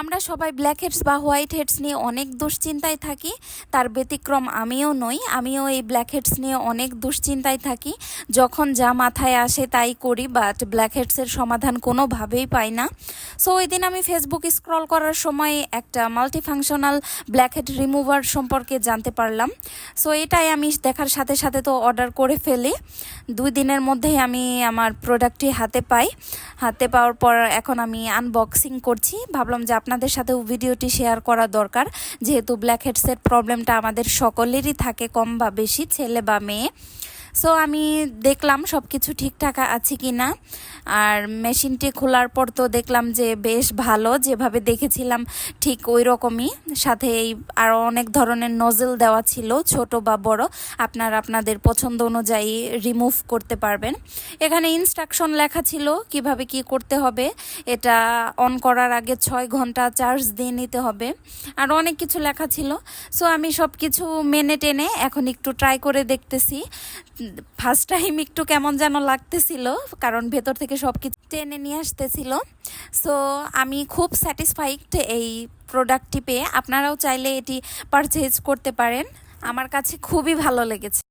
আমরা সবাই black heads বা হোয়াইট হেডস নিয়ে অনেক দুশ্চিন্তায় থাকি। তার ব্যতিক্রম আমিও নই, আমিও এই ব্ল্যাক হেডস নিয়ে অনেক দুশ্চিন্তায় থাকি। যখন যা মাথায় আসে তাই করি, বাট ব্ল্যাক হেডসের সমাধান কোনোভাবেই পাই না। সো ওই দিন আমি ফেসবুক স্ক্রল করার সময় একটা মাল্টিফাংশনাল ব্ল্যাক হেড রিমুভার সম্পর্কে জানতে পারলাম। সো এটাই আমি দেখার সাথে সাথে তো অর্ডার করে ফেলি। 2 দিনের মধ্যেই আমি আমার প্রোডাক্টটি হাতে পাই। হাতে পাওয়ার পর এখন আমি আনবক্সিং করছি। ভাবলাম যে আপনাদের সাথেও ভিডিওটি শেয়ার করা দরকার, যেহেতু ব্ল্যাক হেডসের প্রবলেমটা আমাদের সকলেরই থাকে, কম বা বেশি, ছেলে বা মেয়ে। সো আমি দেখলাম সব কিছু ঠিকঠাক আছে কি না। আর মেশিনটি খোলার পর তো দেখলাম যে বেশ ভালো, যেভাবে দেখেছিলাম ঠিক ওই রকমই। সাথে এই আরও অনেক ধরনের নজেল দেওয়া ছিল, ছোট বা বড়, আপনারা আপনাদের পছন্দ অনুযায়ী রিমুভ করতে পারবেন। এখানে ইনস্ট্রাকশন লেখা ছিল কিভাবে কি করতে হবে। এটা অন করার আগে 6 ঘন্টা চার্জ দিয়ে নিতে হবে, আর অনেক কিছু লেখা ছিল। সো আমি সব কিছু মেনে টেনে এখন একটু ট্রাই করে দেখতেছি। ফার্স্ট টাইম একটু কেমন যেন লাগতেছিল, কারণ ভেতর থেকে সব কিছু টেনে নিয়ে আসতেছিল। সো আমি খুব স্যাটিসফাইড এই প্রোডাক্টটি পেয়ে। আপনারাও চাইলে এটি পারচেজ করতে পারেন, আমার কাছে খুবই ভালো লেগেছে।